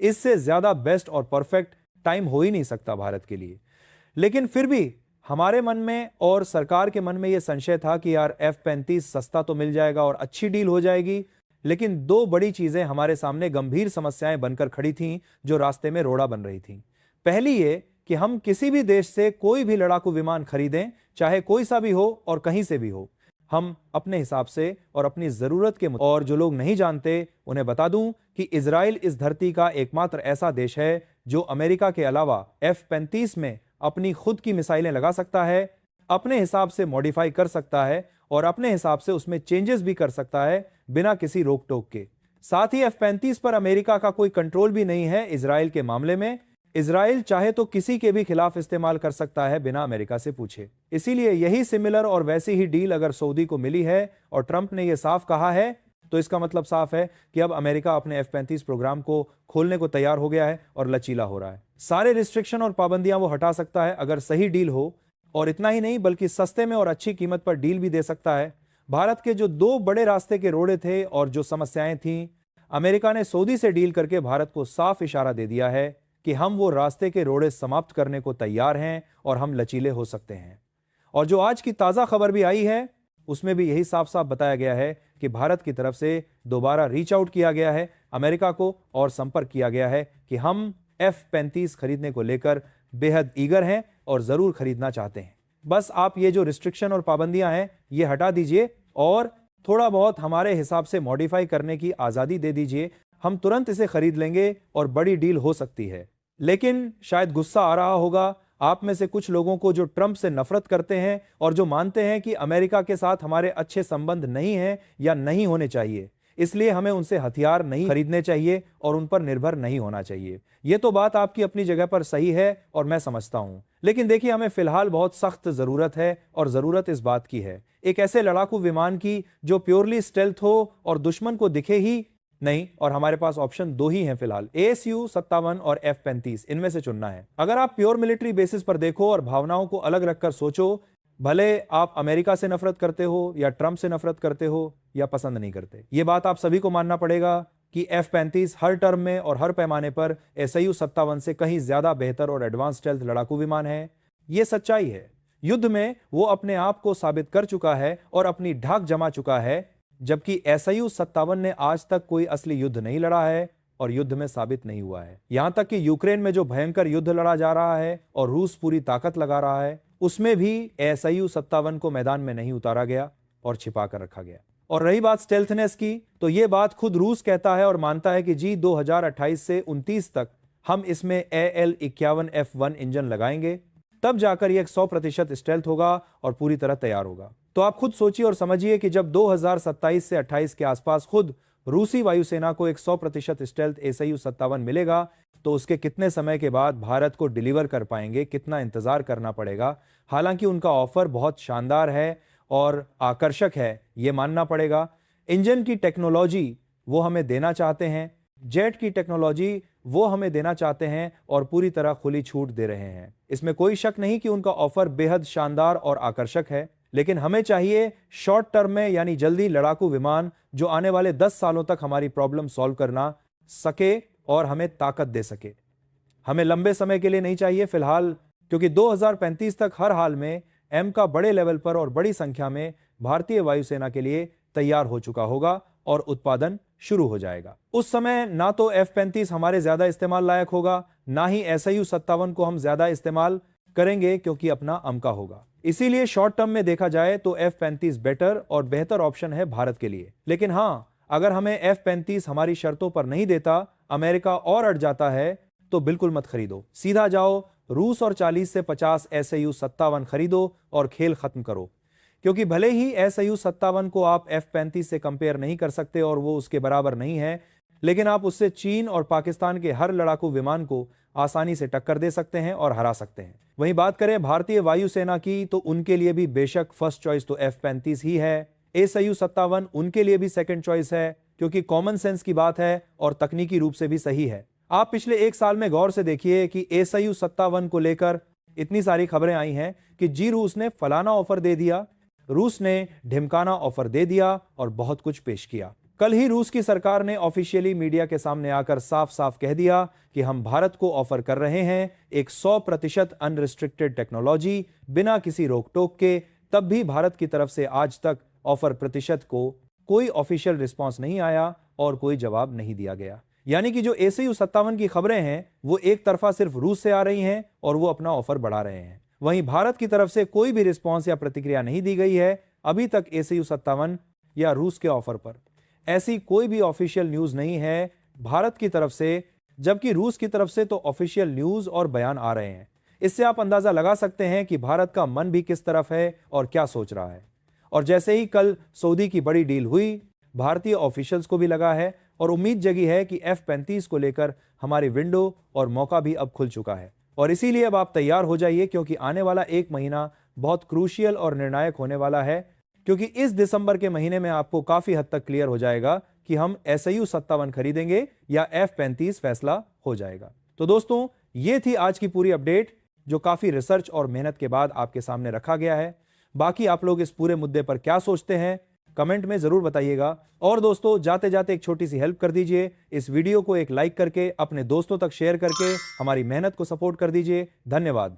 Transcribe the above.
इससे ज्यादा बेस्ट और परफेक्ट टाइम हो ही नहीं सकता भारत के लिए। लेकिन फिर भी हमारे मन में और सरकार के मन में यह संशय था कि यार F-35 सस्ता तो मिल जाएगा और अच्छी डील हो जाएगी, लेकिन दो बड़ी चीजें हमारे सामने गंभीर समस्याएं बनकर खड़ी थीं जो रास्ते में रोड़ा बन रही थीं। पहली ये कि हम किसी भी देश से कोई भी लड़ाकू विमान खरीदें, चाहे कोई सा भी हो और कहीं से भी हो, हम अपने हिसाब से और अपनी जरूरत के मुताबिक। और जो लोग नहीं जानते उन्हें बता दूं कि इजराइल इस धरती का एकमात्र ऐसा देश है जो अमेरिका के अलावा F-35 में अपनी खुद की मिसाइलें लगा सकता है, अपने हिसाब से मॉडिफाई कर सकता है और अपने हिसाब से उसमें चेंजेस भी कर सकता है बिना किसी रोक टोक के। साथ ही F-35 पर अमेरिका का कोई कंट्रोल भी नहीं है इजराइल के मामले में। इजराइल चाहे तो किसी के भी खिलाफ इस्तेमाल कर सकता है बिना अमेरिका से पूछे। इसीलिए यही सिमिलर और वैसी ही डील अगर सऊदी को मिली है और ट्रंप ने यह साफ कहा है, तो इसका मतलब साफ है कि अब अमेरिका अपने F-35 प्रोग्राम को खोलने को तैयार हो गया है और लचीला हो रहा है। सारे रिस्ट्रिक्शन और पाबंदियां वो हटा सकता है अगर सही डील हो, और इतना ही नहीं बल्कि सस्ते में और अच्छी कीमत पर डील भी दे सकता है। भारत के जो दो बड़े रास्ते के रोड़े थे और जो समस्याएं थीं, अमेरिका ने सऊदी से डील करके भारत को साफ इशारा दे दिया है कि हम वो रास्ते के रोड़े समाप्त करने को तैयार हैं और हम लचीले हो सकते हैं। और जो आज की ताजा खबर भी आई है उसमें भी यही साफ साफ बताया गया है कि भारत की तरफ से दोबारा रीच आउट किया गया है अमेरिका को और संपर्क किया गया है कि हम F-35 खरीदने को लेकर बेहद ईगर हैं और जरूर खरीदना चाहते हैं। बस आप ये जो रिस्ट्रिक्शन और पाबंदियां हैं ये हटा दीजिए और थोड़ा बहुत हमारे हिसाब से मॉडिफाई करने की आजादी दे दीजिए, हम तुरंत इसे खरीद लेंगे और बड़ी डील हो सकती है। लेकिन शायद गुस्सा आ रहा होगा आप में से कुछ लोगों को जो ट्रंप से नफरत करते हैं और जो मानते हैं कि अमेरिका के साथ हमारे अच्छे संबंध नहीं हैं या नहीं होने चाहिए, इसलिए हमें उनसे हथियार नहीं खरीदने चाहिए और उन पर निर्भर नहीं होना चाहिए। यह तो बात आपकी अपनी जगह पर सही है और मैं समझता हूं, लेकिन देखिए हमें फिलहाल बहुत सख्त जरूरत है और जरूरत इस बात की है, एक ऐसे लड़ाकू विमान की जो प्योरली स्टेल्थ हो और दुश्मन को दिखे ही नहीं। और हमारे पास ऑप्शन दो ही हैं फिलहाल, ASU-57 और F-35, इनमें से चुनना है। अगर आप प्योर मिलिट्री बेसिस पर देखो और भावनाओं को अलग रखकर सोचो, भले आप अमेरिका से नफरत करते हो या ट्रंप से नफरत करते हो या पसंद नहीं करते, ये बात आप सभी को मानना पड़ेगा कि F-35 हर टर्म में और हर पैमाने पर ASU-57 से कहीं ज्यादा बेहतर और एडवांस स्टेल्थ लड़ाकू विमान है। ये सच्चाई है। युद्ध में वो अपने आप को साबित कर चुका है और अपनी ढाक जमा चुका है, जबकि ASU-57 ने आज तक कोई असली युद्ध नहीं लड़ा है और युद्ध में साबित नहीं हुआ है। यहां तक कि यूक्रेन में जो भयंकर युद्ध लड़ा जा रहा है और रूस पूरी ताकत लगा रहा है, उसमें भी ASU-57 को मैदान में नहीं उतारा गया और छिपा कर रखा गया। और रही बात स्टेल्थनेस की, तो यह बात खुद रूस कहता है और मानता है कि जी 2028 से 29 तक हम इसमें AL-51F1 इंजन लगाएंगे, तब जाकर यह 100% स्टेल्थ होगा और पूरी तरह तैयार होगा। तो आप खुद सोचिए और समझिए कि जब 2027 से 28 के आसपास खुद रूसी वायुसेना को 100% स्टेल्थ ASU-57 मिलेगा, तो उसके कितने समय के बाद भारत को डिलीवर कर पाएंगे, कितना इंतजार करना पड़ेगा। हालांकि उनका ऑफर बहुत शानदार है और आकर्षक है, ये मानना पड़ेगा। इंजन की टेक्नोलॉजी वो हमें देना चाहते हैं, जेट की टेक्नोलॉजी वो हमें देना चाहते हैं और पूरी तरह खुली छूट दे रहे हैं। इसमें कोई शक नहीं कि उनका ऑफर बेहद शानदार और आकर्षक है, लेकिन हमें चाहिए शॉर्ट टर्म में, यानी जल्दी, लड़ाकू विमान जो आने वाले 10 सालों तक हमारी प्रॉब्लम सॉल्व करना सके और हमें ताकत दे सके। हमें लंबे समय के लिए नहीं चाहिए फिलहाल, क्योंकि 2035 तक हर हाल में M का बड़े लेवल पर और बड़ी संख्या में भारतीय वायुसेना के लिए तैयार हो चुका होगा और उत्पादन शुरू हो जाएगा। उस समय ना तो F-35 हमारे ज्यादा इस्तेमाल लायक होगा, ना ही ASU-57 को हम ज्यादा इस्तेमाल करेंगे क्योंकि अपना अमका होगा। इसीलिए शॉर्ट टर्म में देखा जाए तो F-35 बेटर और बेहतर ऑप्शन है भारत के लिए। लेकिन हां, अगर हमें F-35 हमारी शर्तों पर नहीं देता, अमेरिका और अड़ जाता है, तो बिल्कुल मत खरीदो। सीधा जाओ रूस और 40 से 50 ASU-57 खरीदो और खेल खत्म करो। क्योंकि भले ही ASU-57 को आप F-35 से कंपेयर नहीं कर सकते और वो उसके बराबर नहीं है, लेकिन आप उससे चीन और पाकिस्तान के हर लड़ाकू विमान को आसानी से टक्कर दे सकते हैं और हरा सकते हैं। वहीं बात करें भारतीय वायुसेना की, तो उनके लिए भी बेशक फर्स्ट चॉइस तो F-35 ही है। ASU-57 उनके लिए भी सेकंड चॉइस है, क्योंकि कॉमन सेंस की बात है और तकनीकी रूप से भी सही है। आप पिछले एक साल में गौर से देखिए कि ASU-57 को लेकर इतनी सारी खबरें आई हैं कि जी रूस ने फलाना ऑफर दे दिया, रूस ने ढिमकाना ऑफर दे दिया और बहुत कुछ पेश किया। कल ही रूस की सरकार ने ऑफिशियली मीडिया के सामने आकर साफ साफ कह दिया कि हम भारत को ऑफर कर रहे हैं एक 100% अनरिस्ट्रिक्टेड टेक्नोलॉजी बिना किसी रोक टोक के। तब भी भारत की तरफ से आज तक ऑफर प्रतिशत को कोई ऑफिशियल रिस्पांस नहीं आया और कोई जवाब नहीं दिया गया। यानी कि जो ACU-57 की खबरें हैं वो एक तरफा सिर्फ रूस से आ रही हैं और वो अपना ऑफर बढ़ा रहे हैं। वहीं भारत की तरफ से कोई भी रिस्पांस या प्रतिक्रिया नहीं दी गई है अभी तक ACU-57 या रूस के ऑफर पर। ऐसी कोई भी ऑफिशियल न्यूज नहीं है भारत की तरफ से, जबकि रूस की तरफ से तो ऑफिशियल न्यूज और बयान आ रहे हैं। इससे आप अंदाजा लगा सकते हैं कि भारत का मन भी किस तरफ है और क्या सोच रहा है। और जैसे ही कल सऊदी की बड़ी डील हुई, भारतीय ऑफिशियल्स को भी लगा है और उम्मीद जगी है कि F-35 को लेकर हमारी विंडो और मौका भी अब खुल चुका है। और इसीलिए अब आप तैयार हो जाइए, क्योंकि आने वाला एक महीना बहुत क्रूशियल और निर्णायक होने वाला है, क्योंकि इस दिसंबर के महीने में आपको काफी हद तक क्लियर हो जाएगा कि हम ACU-57 खरीदेंगे या F-35 फैसला हो जाएगा। तो दोस्तों, ये थी आज की पूरी अपडेट जो काफी रिसर्च और मेहनत के बाद आपके सामने रखा गया है। बाकी आप लोग इस पूरे मुद्दे पर क्या सोचते हैं कमेंट में जरूर बताइएगा। और दोस्तों, जाते जाते एक छोटी सी हेल्प कर दीजिए, इस वीडियो को एक लाइक करके अपने दोस्तों तक शेयर करके हमारी मेहनत को सपोर्ट कर दीजिए। धन्यवाद।